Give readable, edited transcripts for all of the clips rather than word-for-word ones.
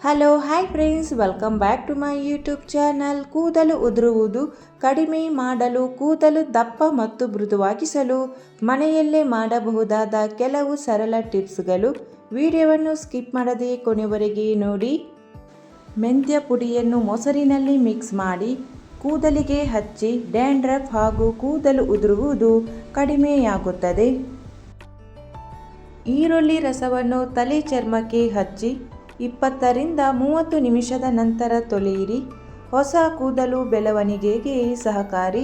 Hello hi friends, welcome back to my YouTube channel. ಕೂದಲು ಉದುರುವುದು ಕಡಿಮೆ ಮಾಡಲು, ಕೂದಲು ದಪ್ಪ ಮತ್ತು ಮೃದುವಾಗಿಸಲು ಮನೆಯಲ್ಲೇ ಮಾಡಬಹುದಾದ ಕೆಲವು ಸರಳ ಟಿಪ್ಸ್ಗಳು. ವಿಡಿಯೋವನ್ನು ಸ್ಕಿಪ್ ಮಾಡದೆ ಕೊನೆವರೆಗೆ ನೋಡಿ. ಮೆಂತ್ಯ ಪುಡಿಯನ್ನು ಮೊಸರಿನಲ್ಲಿ ಮಿಕ್ಸ್ ಮಾಡಿ ಕೂದಲಿಗೆ ಹಚ್ಚಿ ಡ್ಯಾಂಡ್ರಫ್ ಹಾಗೂ ಕೂದಲು ಉದುರುವುದು ಕಡಿಮೆಯಾಗುತ್ತದೆ. ಈರುಳ್ಳಿ ರಸವನ್ನು ತಲೆ ಚರ್ಮಕ್ಕೆ ಹಚ್ಚಿ 20 ರಿಂದ 30 ನಿಮಿಷದ ನಂತರ ತೊಳೆಯಿರಿ. ಹೊಸ ಕೂದಲು ಬೆಳವಣಿಗೆಗೆ ಸಹಕಾರಿ.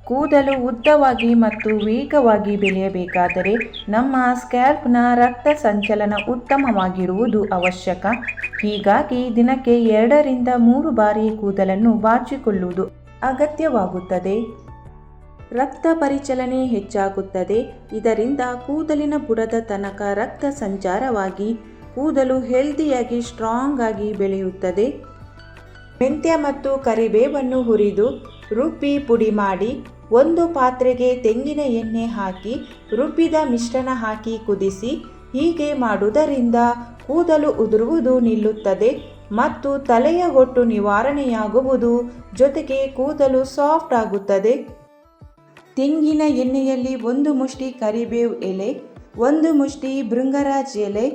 ಕೂದಲು ಉದ್ದವಾಗಿ ಮತ್ತು ವೇಗವಾಗಿ ಬೆಳೆಯಬೇಕಾದರೆ ನಮ್ಮ ಸ್ಕ್ಯಾಲ್ಪ್ನ ರಕ್ತ ಸಂಚಲನ ಉತ್ತಮವಾಗಿರುವುದು ಅವಶ್ಯಕ. ಹೀಗಾಗಿ ದಿನಕ್ಕೆ 2 ರಿಂದ 3 ಬಾರಿ ಕೂದಲನ್ನು ಬಾಚಿಕೊಳ್ಳುವುದು ಅಗತ್ಯವಾಗುತ್ತದೆ. ರಕ್ತ ಪರಿಚಲನೆ ಹೆಚ್ಚಾಗುತ್ತದೆ. ಇದರಿಂದ ಕೂದಲಿನ ಬುಡದ ತನಕ ರಕ್ತ ಸಂಚಾರವಾಗಿ ಕೂದಲು ಹೆಲ್ದಿಯಾಗಿ ಸ್ಟ್ರಾಂಗ್ ಆಗಿ ಬೆಳೆಯುತ್ತದೆ. ಮೆಂತ್ಯ ಮತ್ತು ಕರಿಬೇವನ್ನು ಹುರಿದು ರುಬ್ಬಿ ಪುಡಿ ಮಾಡಿ ಒಂದು ಪಾತ್ರೆಗೆ ತೆಂಗಿನ ಎಣ್ಣೆ ಹಾಕಿ ರುಬ್ಬಿದ ಮಿಶ್ರಣ ಹಾಕಿ ಕುದಿಸಿ. ಹೀಗೆ ಮಾಡುವುದರಿಂದ ಕೂದಲು ಉದುರುವುದು ನಿಲ್ಲುತ್ತದೆ ಮತ್ತು ತಲೆಯ ಹೊಟ್ಟು ನಿವಾರಣೆಯಾಗುವುದು, ಜೊತೆಗೆ ಕೂದಲು ಸಾಫ್ಟ್ ಆಗುತ್ತದೆ. ತೆಂಗಿನ ಎಣ್ಣೆಯಲ್ಲಿ 1 ಮುಷ್ಟಿ ಕರಿಬೇವು ಎಲೆ, 1 ಮುಷ್ಟಿ ಭೃಂಗರಾಜ್ ಎಲೆ,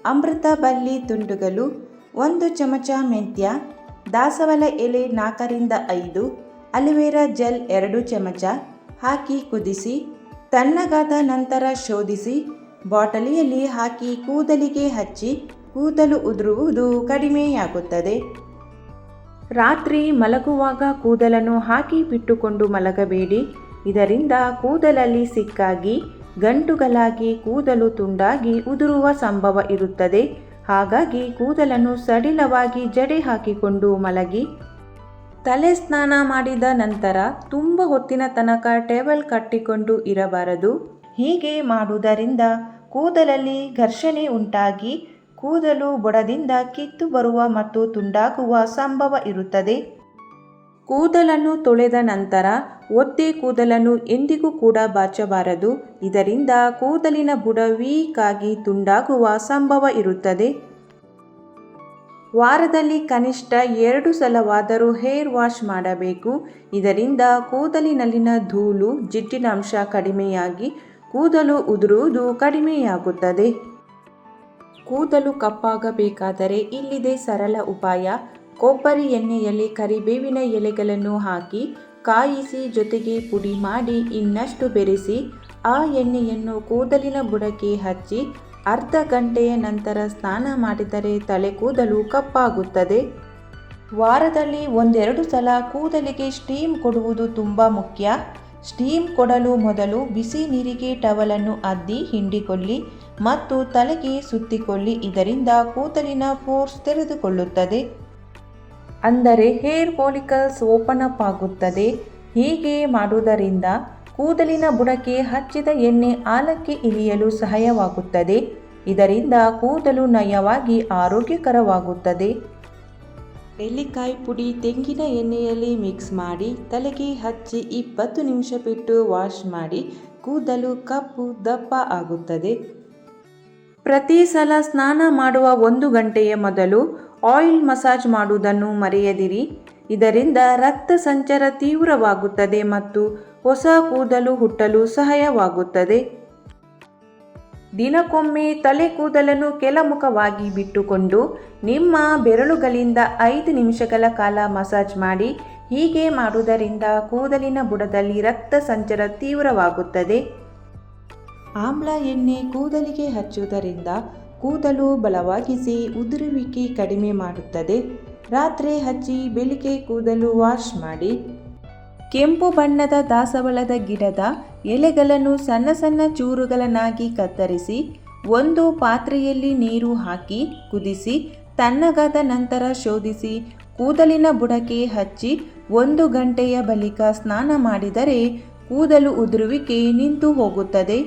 ಅಮೃತ ಬಳ್ಳಿ ತುಂಡುಗಳು, 1 ಚಮಚ ಮೆಂತ್ಯ, ದಾಸವಾಳ ಎಲೆ 4 ರಿಂದ 5, ಅಲೋವೆರಾ ಜೆಲ್ 2 ಚಮಚ ಹಾಕಿ ಕುದಿಸಿ. ತಣ್ಣಗಾದ ನಂತರ ಶೋಧಿಸಿ ಬಾಟಲಿಯಲ್ಲಿ ಹಾಕಿ ಕೂದಲಿಗೆ ಹಚ್ಚಿ ಕೂದಲು ಉದುರುವುದು ಕಡಿಮೆಯಾಗುತ್ತದೆ. ರಾತ್ರಿ ಮಲಗುವಾಗ ಕೂದಲನ್ನು ಹಾಕಿ ಬಿಟ್ಟುಕೊಂಡು ಮಲಗಬೇಡಿ. ಇದರಿಂದ ಕೂದಲಲ್ಲಿ ಸಿಕ್ಕಾಗಿ ಗಂಟುಗಳಾಗಿ ಕೂದಲು ತುಂಡಾಗಿ ಉದುರುವ ಸಂಭವ ಇರುತ್ತದೆ. ಹಾಗಾಗಿ ಕೂದಲನ್ನು ಸಡಿಲವಾಗಿ ಜಡೆ ಹಾಕಿಕೊಂಡು ಮಲಗಿ. ತಲೆ ಸ್ನಾನ ಮಾಡಿದ ನಂತರ ತುಂಬ ಹೊತ್ತಿನ ತನಕ ಟವೆಲ್ ಕಟ್ಟಿಕೊಂಡು ಇರಬಾರದು. ಹೀಗೆ ಮಾಡುವುದರಿಂದ ಕೂದಲಲ್ಲಿ ಘರ್ಷಣೆ ಉಂಟಾಗಿ ಕೂದಲು ಬುಡದಿಂದ ಕಿತ್ತು ಬರುವ ಮತ್ತು ತುಂಡಾಗುವ ಸಂಭವ ಇರುತ್ತದೆ. ಕೂದಲನ್ನು ತೊಳೆದ ನಂತರ ಒದ್ದೆ ಕೂದಲನ್ನು ಎಂದಿಗೂ ಕೂಡ ಬಾಚಬಾರದು. ಇದರಿಂದ ಕೂದಲಿನ ಬುಡ ವೀಕ್ ಆಗಿ ತುಂಡಾಗುವ ಸಂಭವ ಇರುತ್ತದೆ. ವಾರದಲ್ಲಿ ಕನಿಷ್ಠ 2 ಸಲವಾದರೂ ಹೇರ್ ವಾಶ್ ಮಾಡಬೇಕು. ಇದರಿಂದ ಕೂದಲಿನಲ್ಲಿನ ಧೂಳು, ಜಿಡ್ಡಿನಂಶ ಕಡಿಮೆಯಾಗಿ ಕೂದಲು ಉದುರುವುದು ಕಡಿಮೆಯಾಗುತ್ತದೆ. ಕೂದಲು ಕಪ್ಪಾಗಬೇಕಾದರೆ ಇಲ್ಲಿದೆ ಸರಳ ಉಪಾಯ. ಕೊಬ್ಬರಿ ಎಣ್ಣೆಯಲ್ಲಿ ಕರಿಬೇವಿನ ಎಲೆಗಳನ್ನು ಹಾಕಿ ಕಾಯಿಸಿ ಜೊತೆಗೆ ಪುಡಿ ಮಾಡಿ ಇನ್ನಷ್ಟು ಬೆರೆಸಿ ಆ ಎಣ್ಣೆಯನ್ನು ಕೂದಲಿನ ಬುಡಕ್ಕೆ ಹಚ್ಚಿ ಅರ್ಧ ಗಂಟೆಯ ನಂತರ ಸ್ನಾನ ಮಾಡಿದರೆ ತಲೆ ಕೂದಲು ಕಪ್ಪಾಗುತ್ತದೆ. ವಾರದಲ್ಲಿ 1-2 ಸಲ ಕೂದಲಿಗೆ ಸ್ಟೀಮ್ ಕೊಡುವುದು ತುಂಬ ಮುಖ್ಯ. ಸ್ಟೀಮ್ ಕೊಡಲು ಮೊದಲು ಬಿಸಿ ನೀರಿಗೆ ಟವಲನ್ನು ಅದ್ದಿ ಹಿಂಡಿಕೊಳ್ಳಿ ಮತ್ತು ತಲೆಗೆ ಸುತ್ತಿಕೊಳ್ಳಿ. ಇದರಿಂದ ಕೂದಲಿನ ಪೋರ್ಸ್ ತೆರೆದುಕೊಳ್ಳುತ್ತದೆ, ಅಂದರೆ ಹೇರ್ ಫಾಲಿಕಲ್ಸ್ ಓಪನ್ ಅಪ್ ಆಗುತ್ತದೆ. ಹೀಗೆ ಮಾಡುವುದರಿಂದ ಕೂದಲಿನ ಬುಡಕ್ಕೆ ಹಚ್ಚಿದ ಎಣ್ಣೆ ಆಳಕ್ಕೆ ಇಳಿಯಲು ಸಹಾಯವಾಗುತ್ತದೆ. ಇದರಿಂದ ಕೂದಲು ನಯವಾಗಿ ಆರೋಗ್ಯಕರವಾಗುತ್ತದೆ. ನೆಲ್ಲಿಕಾಯಿ ಪುಡಿ ತೆಂಗಿನ ಎಣ್ಣೆಯಲ್ಲಿ ಮಿಕ್ಸ್ ಮಾಡಿ ತಲೆಗೆ ಹಚ್ಚಿ 20 ನಿಮಿಷ ಬಿಟ್ಟು ವಾಶ್ ಮಾಡಿ ಕೂದಲು ಕಪ್ಪು ದಪ್ಪ ಆಗುತ್ತದೆ. ಪ್ರತಿ ಸಲ ಸ್ನಾನ ಮಾಡುವ 1 ಗಂಟೆಯ ಮೊದಲು ಆಯಿಲ್ ಮಸಾಜ್ ಮಾಡುವುದನ್ನು ಮರೆಯದಿರಿ. ಇದರಿಂದ ರಕ್ತ ಸಂಚಾರ ತೀವ್ರವಾಗುತ್ತದೆ ಮತ್ತು ಹೊಸ ಕೂದಲು ಹುಟ್ಟಲು ಸಹಾಯವಾಗುತ್ತದೆ. ದಿನಕ್ಕೊಮ್ಮೆ ತಲೆ ಕೂದಲನ್ನು ಕೆಳಮುಖವಾಗಿ ಬಿಟ್ಟುಕೊಂಡು ನಿಮ್ಮ ಬೆರಳುಗಳಿಂದ 5 ನಿಮಿಷಗಳ ಕಾಲ ಮಸಾಜ್ ಮಾಡಿ. ಹೀಗೆ ಮಾಡುವುದರಿಂದ ಕೂದಲಿನ ಬುಡದಲ್ಲಿ ರಕ್ತ ಸಂಚಾರ ತೀವ್ರವಾಗುತ್ತದೆ. ಆಮ್ಲ ಎಣ್ಣೆ ಕೂದಲಿಗೆ ಹಚ್ಚುವುದರಿಂದ ಕೂದಲು ಬಲವಾಗಿಸಿ ಉದುರುವಿಕೆ ಕಡಿಮೆ ಮಾಡುತ್ತದೆ. ರಾತ್ರಿ ಹಚ್ಚಿ ಬೆಳಿಗ್ಗೆ ಕೂದಲು ವಾಶ್ ಮಾಡಿ. ಕೆಂಪು ಬಣ್ಣದ ದಾಸವಾಳದ ಗಿಡದ ಎಲೆಗಳನ್ನು ಸಣ್ಣ ಸಣ್ಣ ಚೂರುಗಳನ್ನಾಗಿ ಕತ್ತರಿಸಿ ಒಂದು ಪಾತ್ರೆಯಲ್ಲಿ ನೀರು ಹಾಕಿ ಕುದಿಸಿ ತಣ್ಣಗಾದ ನಂತರ ಶೋಧಿಸಿ ಕೂದಲಿನ ಬುಡಕ್ಕೆ ಹಚ್ಚಿ 1 ಗಂಟೆಯ ಬಳಿಕ ಸ್ನಾನ ಮಾಡಿದರೆ ಕೂದಲು ಉದುರುವಿಕೆ ನಿಂತು ಹೋಗುತ್ತದೆ.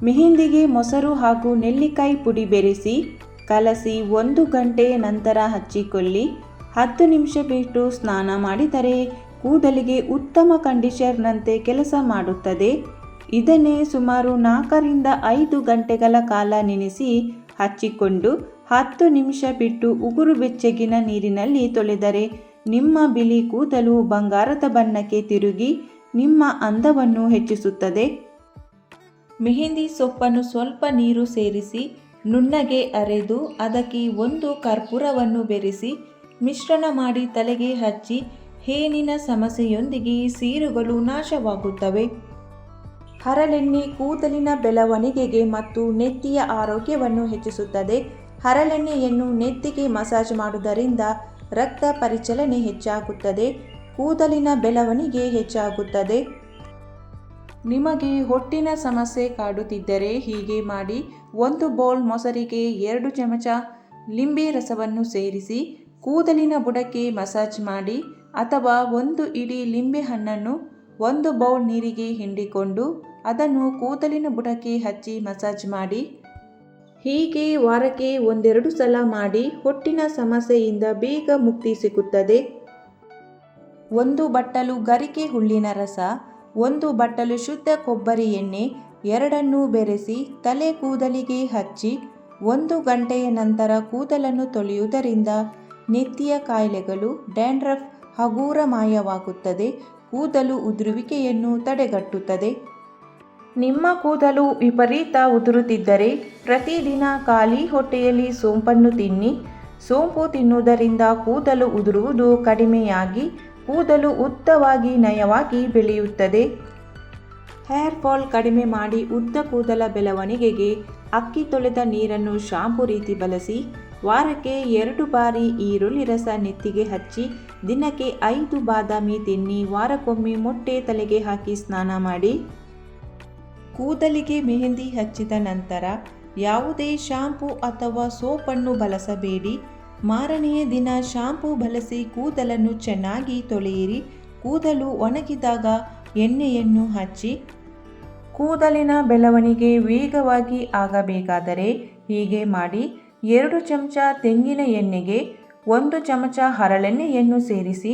ಮೆಹಂದಿಗೆ ಮೊಸರು ಹಾಗೂ ನೆಲ್ಲಿಕಾಯಿ ಪುಡಿ ಬೆರೆಸಿ ಕಲಸಿ 1 ಗಂಟೆಯ ನಂತರ ಹಚ್ಚಿಕೊಳ್ಳಿ. 10 ನಿಮಿಷ ಬಿಟ್ಟು ಸ್ನಾನ ಮಾಡಿದರೆ ಕೂದಲಿಗೆ ಉತ್ತಮ ಕಂಡೀಷನರ್ನಂತೆ ಕೆಲಸ ಮಾಡುತ್ತದೆ. ಇದನ್ನೇ ಸುಮಾರು 4 ರಿಂದ 5 ಗಂಟೆಗಳ ಕಾಲ ನೆನೆಸಿ ಹಚ್ಚಿಕೊಂಡು 10 ನಿಮಿಷ ಬಿಟ್ಟು ಉಗುರು ಬೆಚ್ಚಗಿನ ನೀರಿನಲ್ಲಿ ತೊಳೆದರೆ ನಿಮ್ಮ ಬಿಳಿ ಕೂದಲು ಬಂಗಾರದ ಬಣ್ಣಕ್ಕೆ ತಿರುಗಿ ನಿಮ್ಮ ಅಂದವನ್ನು ಹೆಚ್ಚಿಸುತ್ತದೆ. ಮೆಹಂದಿ ಸೊಪ್ಪನ್ನು ಸ್ವಲ್ಪ ನೀರು ಸೇರಿಸಿ ನುಣ್ಣಗೆ ಅರೆದು ಅದಕ್ಕೆ 1 ಕರ್ಪೂರವನ್ನು ಬೆರೆಸಿ ಮಿಶ್ರಣ ಮಾಡಿ ತಲೆಗೆ ಹಚ್ಚಿ ಹೇನಿನ ಸಮಸ್ಯೆಯೊಂದಿಗೆ ಸೀರುಗಳು ನಾಶವಾಗುತ್ತವೆ. ಹರಳೆಣ್ಣೆ ಕೂದಲಿನ ಬೆಳವಣಿಗೆಗೆ ಮತ್ತು ನೆತ್ತಿಯ ಆರೋಗ್ಯವನ್ನು ಹೆಚ್ಚಿಸುತ್ತದೆ. ಹರಳೆಣ್ಣೆಯನ್ನು ನೆತ್ತಿಗೆ ಮಸಾಜ್ ಮಾಡುವುದರಿಂದ ರಕ್ತ ಪರಿಚಲನೆ ಹೆಚ್ಚಾಗುತ್ತದೆ, ಕೂದಲಿನ ಬೆಳವಣಿಗೆ ಹೆಚ್ಚಾಗುತ್ತದೆ. ನಿಮಗೆ ಹೊಟ್ಟಿನ ಸಮಸ್ಯೆ ಕಾಡುತ್ತಿದ್ದರೆ ಹೀಗೆ ಮಾಡಿ. 1 ಬೌಲ್ ಮೊಸರಿಗೆ 2 ಚಮಚ ಲಿಂಬೆ ರಸವನ್ನು ಸೇರಿಸಿ ಕೂದಲಿನ ಬುಡಕ್ಕೆ ಮಸಾಜ್ ಮಾಡಿ, ಅಥವಾ 1 ಇಡೀ ಲಿಂಬೆ ಹಣ್ಣನ್ನು 1 ಬೌಲ್ ನೀರಿಗೆ ಹಿಂಡಿಕೊಂಡು ಅದನ್ನು ಕೂದಲಿನ ಬುಡಕ್ಕೆ ಹಚ್ಚಿ ಮಸಾಜ್ ಮಾಡಿ. ಹೀಗೆ ವಾರಕ್ಕೆ 1-2 ಸಲ ಮಾಡಿ. ಹೊಟ್ಟಿನ ಸಮಸ್ಯೆಯಿಂದ ಬೇಗ ಮುಕ್ತಿ ಸಿಗುತ್ತದೆ. 1 ಬಟ್ಟಲು ಗರಿಕೆ ಹುಲ್ಲಿನ ರಸ, 1 ಬಟ್ಟಲು ಶುದ್ಧ ಕೊಬ್ಬರಿ ಎಣ್ಣೆ ಎರಡನ್ನೂ ಬೆರೆಸಿ ತಲೆ ಕೂದಲಿಗೆ ಹಚ್ಚಿ 1 ಗಂಟೆಯ ನಂತರ ಕೂದಲನ್ನು ತೊಳೆಯುವುದರಿಂದ ನೆತ್ತಿಯ ಕಾಯಿಲೆಗಳು, ಡ್ಯಾಂಡ್ರಫ್ ಹಗೂರ ಮಾಯವಾಗುತ್ತದೆ. ಕೂದಲು ಉದುರುವಿಕೆಯನ್ನು ತಡೆಗಟ್ಟುತ್ತದೆ. ನಿಮ್ಮ ಕೂದಲು ವಿಪರೀತ ಉದುರುತ್ತಿದ್ದರೆ ಪ್ರತಿದಿನ ಖಾಲಿ ಹೊಟ್ಟೆಯಲ್ಲಿ ಸೋಂಪನ್ನು ತಿನ್ನಿ. ಸೋಂಪು ತಿನ್ನುವುದರಿಂದ ಕೂದಲು ಉದುರುವುದು ಕಡಿಮೆಯಾಗಿ ಕೂದಲು ಉದ್ದವಾಗಿ ನಯವಾಗಿ ಬೆಳೆಯುತ್ತದೆ. ಹೇರ್ ಫಾಲ್ ಕಡಿಮೆ ಮಾಡಿ ಉದ್ದ ಕೂದಲ ಬೆಳವಣಿಗೆಗೆ ಅಕ್ಕಿ ತೊಳೆದ ನೀರನ್ನು ಶಾಂಪು ರೀತಿ ಬಳಸಿ. ವಾರಕ್ಕೆ 2 ಬಾರಿ ಈರುಳ್ಳಿ ರಸ ನೆತ್ತಿಗೆ ಹಚ್ಚಿ ದಿನಕ್ಕೆ 5 ಬಾದಾಮಿ ತಿನ್ನಿ. ವಾರಕ್ಕೊಮ್ಮೆ ಮೊಟ್ಟೆ ತಲೆಗೆ ಹಾಕಿ ಸ್ನಾನ ಮಾಡಿ. ಕೂದಲಿಗೆ ಮೆಹಂದಿ ಹಚ್ಚಿದ ನಂತರ ಯಾವುದೇ ಶಾಂಪೂ ಅಥವಾ ಸೋಪನ್ನು ಬಳಸಬೇಡಿ. ಮಾರನೆಯ ದಿನ ಶಾಂಪೂ ಬಳಸಿ ಕೂದಲನ್ನು ಚೆನ್ನಾಗಿ ತೊಳೆಯಿರಿ. ಕೂದಲು ಒಣಗಿದಾಗ ಎಣ್ಣೆಯನ್ನು ಹಚ್ಚಿ. ಕೂದಲಿನ ಬೆಳವಣಿಗೆ ವೇಗವಾಗಿ ಆಗಬೇಕಾದರೆ ಹೀಗೆ ಮಾಡಿ. 2 ಚಮಚ ತೆಂಗಿನ ಎಣ್ಣೆಗೆ 1 ಚಮಚ ಹರಳೆಣ್ಣೆಯನ್ನು ಸೇರಿಸಿ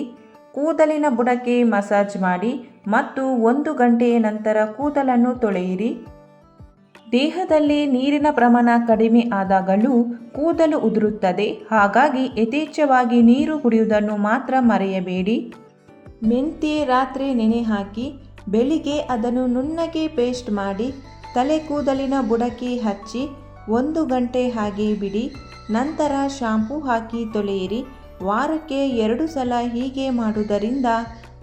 ಕೂದಲಿನ ಬುಡಕ್ಕೆ ಮಸಾಜ್ ಮಾಡಿ ಮತ್ತು 1 ಗಂಟೆಯ ನಂತರ ಕೂದಲನ್ನು ತೊಳೆಯಿರಿ. ದೇಹದಲ್ಲಿ ನೀರಿನ ಪ್ರಮಾಣ ಕಡಿಮೆ ಆದಾಗಲೂ ಕೂದಲು ಉದುರುತ್ತದೆ. ಹಾಗಾಗಿ ಯಥೇಚ್ಛವಾಗಿ ನೀರು ಕುಡಿಯುವುದನ್ನು ಮಾತ್ರ ಮರೆಯಬೇಡಿ. ಮೆಂತ್ಯ ರಾತ್ರಿ ನೆನೆ ಹಾಕಿ ಬೆಳಿಗ್ಗೆ ಅದನ್ನು ನುಣ್ಣಗೆ ಪೇಸ್ಟ್ ಮಾಡಿ ತಲೆ ಕೂದಲಿನ ಬುಡಕ್ಕೆ ಹಚ್ಚಿ 1 ಗಂಟೆ ಹಾಗೆ ಬಿಡಿ. ನಂತರ ಶಾಂಪೂ ಹಾಕಿ ತೊಳೆಯಿರಿ. ವಾರಕ್ಕೆ 2 ಸಲ ಹೀಗೆ ಮಾಡುವುದರಿಂದ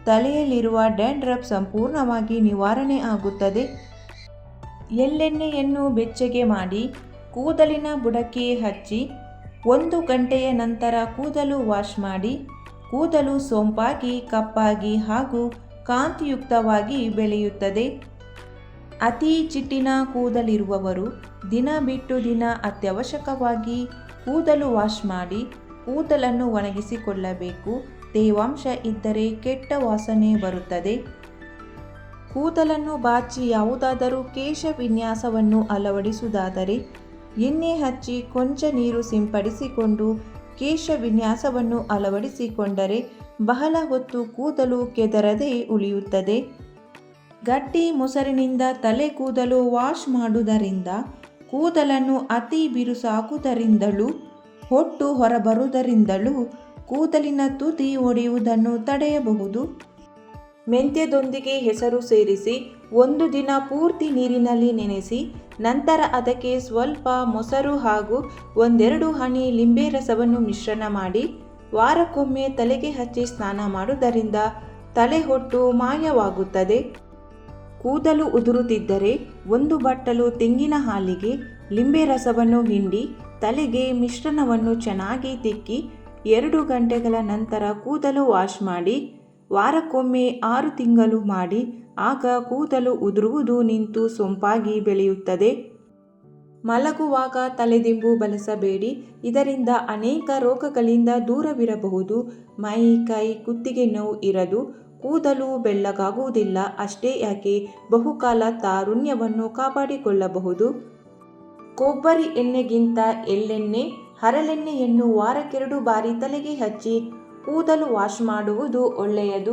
ತಲೆಯಲ್ಲಿರುವ ಡ್ಯಾಂಡ್ರಫ್ ಸಂಪೂರ್ಣವಾಗಿ ನಿವಾರಣೆ ಆಗುತ್ತದೆ. ಎಳ್ಳೆಣ್ಣೆಯನ್ನು ಬೆಚ್ಚಗೆ ಮಾಡಿ ಕೂದಲಿನ ಬುಡಕ್ಕೆ ಹಚ್ಚಿ 1 ಗಂಟೆಯ ನಂತರ ಕೂದಲು ವಾಶ್ ಮಾಡಿ. ಕೂದಲು ಸೊಂಪಾಗಿ, ಕಪ್ಪಾಗಿ ಹಾಗೂ ಕಾಂತಿಯುಕ್ತವಾಗಿ ಬೆಳೆಯುತ್ತದೆ. ಅತಿ ಚಿಟ್ಟಿನ ಕೂದಲಿರುವವರು ದಿನ ಬಿಟ್ಟು ದಿನ ಅತ್ಯವಶ್ಯಕವಾಗಿ ಕೂದಲು ವಾಶ್ ಮಾಡಿ ಕೂದಲನ್ನು ಒಣಗಿಸಿಕೊಳ್ಳಬೇಕು. ತೇವಾಂಶ ಇದ್ದರೆ ಕೆಟ್ಟ ವಾಸನೆ ಬರುತ್ತದೆ. ಕೂದಲನ್ನು ಬಾಚಿ ಯಾವುದಾದರೂ ಕೇಶ ವಿನ್ಯಾಸವನ್ನು ಅಳವಡಿಸುವುದಾದರೆ ಎಣ್ಣೆ ಹಚ್ಚಿ ಕೊಂಚ ನೀರು ಸಿಂಪಡಿಸಿಕೊಂಡು ಕೇಶ ವಿನ್ಯಾಸವನ್ನು ಅಳವಡಿಸಿಕೊಂಡರೆ ಬಹಳ ಹೊತ್ತು ಕೂದಲು ಕೆದರದೆ ಉಳಿಯುತ್ತದೆ. ಗಟ್ಟಿ ಮೊಸರಿನಿಂದ ತಲೆ ಕೂದಲು ವಾಶ್ ಮಾಡುವುದರಿಂದ ಕೂದಲನ್ನು ಅತಿ ಬಿರುಸಾಗುವುದರಿಂದಲೂ ಹೊಟ್ಟು ಹೊರಬರುವುದರಿಂದಲೂ ಕೂದಲಿನ ತುದಿ ಒಡೆಯುವುದನ್ನು ತಡೆಯಬಹುದು. ಮೆಂತ್ಯದೊಂದಿಗೆ ಹೆಸರು ಸೇರಿಸಿ 1 ದಿನ ಪೂರ್ತಿ ನೀರಿನಲ್ಲಿ ನೆನೆಸಿ ನಂತರ ಅದಕ್ಕೆ ಸ್ವಲ್ಪ ಮೊಸರು ಹಾಗೂ 1-2 ಹನಿ ಲಿಂಬೆ ರಸವನ್ನು ಮಿಶ್ರಣ ಮಾಡಿ ವಾರಕ್ಕೊಮ್ಮೆ ತಲೆಗೆ ಹಚ್ಚಿ ಸ್ನಾನ ಮಾಡುವುದರಿಂದ ತಲೆ ಹೊಟ್ಟು ಮಾಯವಾಗುತ್ತದೆ. ಕೂದಲು ಉದುರುತ್ತಿದ್ದರೆ 1 ಬಟ್ಟಲು ತೆಂಗಿನ ಹಾಲಿಗೆ ಲಿಂಬೆ ರಸವನ್ನು ಹಿಂಡಿ ತಲೆಗೆ ಮಿಶ್ರಣವನ್ನು ಚೆನ್ನಾಗಿ ತಿಕ್ಕಿ 2 ಗಂಟೆಗಳ ನಂತರ ಕೂದಲು ವಾಶ್ ಮಾಡಿ. ವಾರಕ್ಕೊಮ್ಮೆ 6 ತಿಂಗಳು ಮಾಡಿ. ಆಗ ಕೂದಲು ಉದುರುವುದು ನಿಂತು ಸೊಂಪಾಗಿ ಬೆಳೆಯುತ್ತದೆ. ಮಲಗುವಾಗ ತಲೆದಿಂಬು ಬಳಸಬೇಡಿ. ಇದರಿಂದ ಅನೇಕ ರೋಗಗಳಿಂದ ದೂರವಿರಬಹುದು. ಮೈ, ಕೈ, ಕುತ್ತಿಗೆ ನೋವು ಇರದು. ಕೂದಲು ಬೆಳ್ಳಗಾಗುವುದಿಲ್ಲ. ಅಷ್ಟೇ ಯಾಕೆ ಬಹುಕಾಲ ತಾರುಣ್ಯವನ್ನು ಕಾಪಾಡಿಕೊಳ್ಳಬಹುದು. ಕೊಬ್ಬರಿ ಎಣ್ಣೆಗಿಂತ ಎಳ್ಳೆಣ್ಣೆ, ಹರಳೆಣ್ಣೆಯನ್ನು ವಾರಕ್ಕೆ 2 ಬಾರಿ ತಲೆಗೆ ಹಚ್ಚಿ ಕೂದಲು ವಾಶ್ ಮಾಡುವುದು ಒಳ್ಳೆಯದು.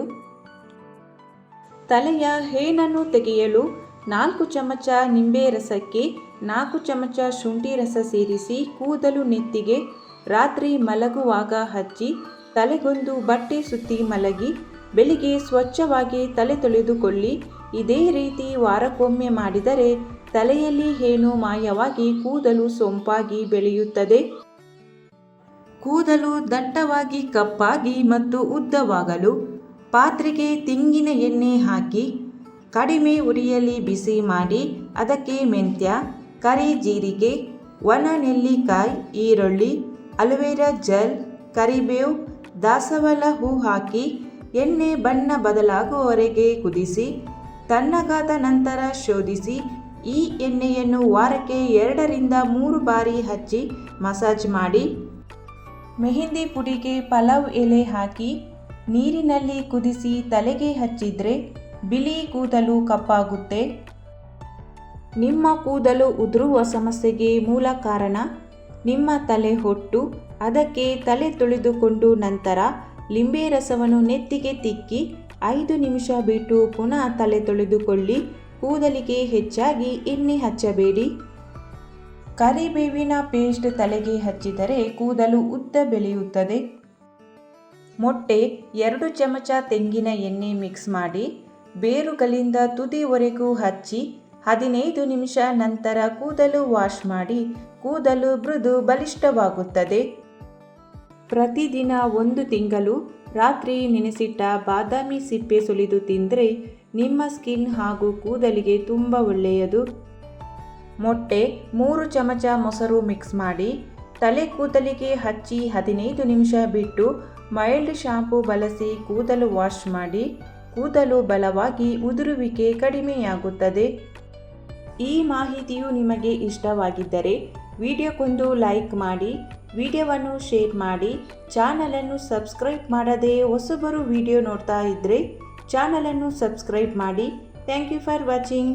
ತಲೆಯ ಹೇನನ್ನು ತೆಗೆಯಲು 4 ಚಮಚ ನಿಂಬೆ ರಸಕ್ಕೆ 4 ಚಮಚ ಶುಂಠಿ ರಸ ಸೇರಿಸಿ ಕೂದಲು ನೆತ್ತಿಗೆ ರಾತ್ರಿ ಮಲಗುವಾಗ ಹಚ್ಚಿ ತಲೆಗೊಂದು ಬಟ್ಟೆ ಸುತ್ತಿ ಮಲಗಿ ಬೆಳಿಗ್ಗೆ ಸ್ವಚ್ಛವಾಗಿ ತಲೆ ತೊಳೆದುಕೊಳ್ಳಿ. ಇದೇ ರೀತಿ ವಾರಕ್ಕೊಮ್ಮೆ ಮಾಡಿದರೆ ತಲೆಯಲ್ಲಿ ಹೇನು ಮಾಯವಾಗಿ ಕೂದಲು ಸೊಂಪಾಗಿ ಬೆಳೆಯುತ್ತದೆ. ಕೂದಲು ದಟ್ಟವಾಗಿ ಕಪ್ಪಾಗಿ ಮತ್ತು ಉದ್ದವಾಗಲು ಪಾತ್ರೆಗೆ ತೆಂಗಿನ ಎಣ್ಣೆ ಹಾಕಿ ಕಡಿಮೆ ಉರಿಯಲ್ಲಿ ಬಿಸಿ ಮಾಡಿ ಅದಕ್ಕೆ ಮೆಂತ್ಯ, ಕರಿ ಜೀರಿಗೆ, ಒಣ ನೆಲ್ಲಿಕಾಯಿ, ಈರುಳ್ಳಿ, ಅಲೋವೆರಾ ಜೆಲ್, ಕರಿಬೇವು, ದಾಸವಾಳ ಹೂ ಹಾಕಿ ಎಣ್ಣೆ ಬಣ್ಣ ಬದಲಾಗುವವರೆಗೆ ಕುದಿಸಿ ತಣ್ಣಗಾದ ನಂತರ ಶೋಧಿಸಿ. ಈ ಎಣ್ಣೆಯನ್ನು ವಾರಕ್ಕೆ 2 ರಿಂದ 3 ಬಾರಿ ಹಚ್ಚಿ ಮಸಾಜ್ ಮಾಡಿ. ಮೆಹಂದಿ ಪುಡಿಗೆ ಪಲಾವ್ ಎಲೆ ಹಾಕಿ ನೀರಿನಲ್ಲಿ ಕುದಿಸಿ ತಲೆಗೆ ಹಚ್ಚಿದ್ರೆ ಬಿಳಿ ಕೂದಲು ಕಪ್ಪಾಗುತ್ತೆ. ನಿಮ್ಮ ಕೂದಲು ಉದುರುವ ಸಮಸ್ಯೆಗೆ ಮೂಲ ಕಾರಣ ನಿಮ್ಮ ತಲೆ ಹೊಟ್ಟು. ಅದಕ್ಕೆ ತಲೆ ತೊಳೆದುಕೊಂಡು ನಂತರ ಲಿಂಬೆ ರಸವನ್ನು ನೆತ್ತಿಗೆ ತಿಕ್ಕಿ 5 ನಿಮಿಷ ಬಿಟ್ಟು ಪುನಃ ತಲೆ ತೊಳೆದುಕೊಳ್ಳಿ. ಕೂದಲಿಗೆ ಹೆಚ್ಚಾಗಿ ಎಣ್ಣೆ ಹಚ್ಚಬೇಡಿ. ಕರಿಬೇವಿನ ಪೇಸ್ಟ್ ತಲೆಗೆ ಹಚ್ಚಿದರೆ ಕೂದಲು ಉದ್ದ ಬೆಳೆಯುತ್ತದೆ. ಮೊಟ್ಟೆ 2 ಚಮಚ ತೆಂಗಿನ ಎಣ್ಣೆ ಮಿಕ್ಸ್ ಮಾಡಿ ಬೇರುಗಳಿಂದ ತುದಿವರೆಗೂ ಹಚ್ಚಿ 15 ನಿಮಿಷ ನಂತರ ಕೂದಲು ವಾಶ್ ಮಾಡಿ. ಕೂದಲು ಮೃದು ಬಲಿಷ್ಠವಾಗುತ್ತದೆ. ಪ್ರತಿದಿನ 1 ತಿಂಗಳು ರಾತ್ರಿ ನೆನೆಸಿಟ್ಟ ಬಾದಾಮಿ ಸಿಪ್ಪೆ ಸುಲಿದು ತಿಂದರೆ ನಿಮ್ಮ ಸ್ಕಿನ್ ಹಾಗೂ ಕೂದಲಿಗೆ ತುಂಬ ಒಳ್ಳೆಯದು. ಮೊಟ್ಟೆ 3 ಚಮಚ ಮೊಸರು ಮಿಕ್ಸ್ ಮಾಡಿ ತಲೆ ಕೂದಲಿಗೆ ಹಚ್ಚಿ 15 ನಿಮಿಷ ಬಿಟ್ಟು ಮೈಲ್ಡ್ ಶಾಂಪೂ ಬಳಸಿ ಕೂದಲು ವಾಶ್ ಮಾಡಿ. ಕೂದಲು ಬಲವಾಗಿ ಉದುರುವಿಕೆ ಕಡಿಮೆಯಾಗುತ್ತದೆ. ಈ ಮಾಹಿತಿಯು ನಿಮಗೆ ಇಷ್ಟವಾಗಿದ್ದರೆ ವಿಡಿಯೋಕ್ಕೊಂದು ಲೈಕ್ ಮಾಡಿ, ವಿಡಿಯೋವನ್ನು ಶೇರ್ ಮಾಡಿ. ಚಾನಲನ್ನು ಸಬ್ಸ್ಕ್ರೈಬ್ ಮಾಡದೆ ಹೊಸಬರು ವಿಡಿಯೋ ನೋಡ್ತಾ ಇದ್ದರೆ ಚಾನಲನ್ನು ಸಬ್ಸ್ಕ್ರೈಬ್ ಮಾಡಿ. Thank you for watching.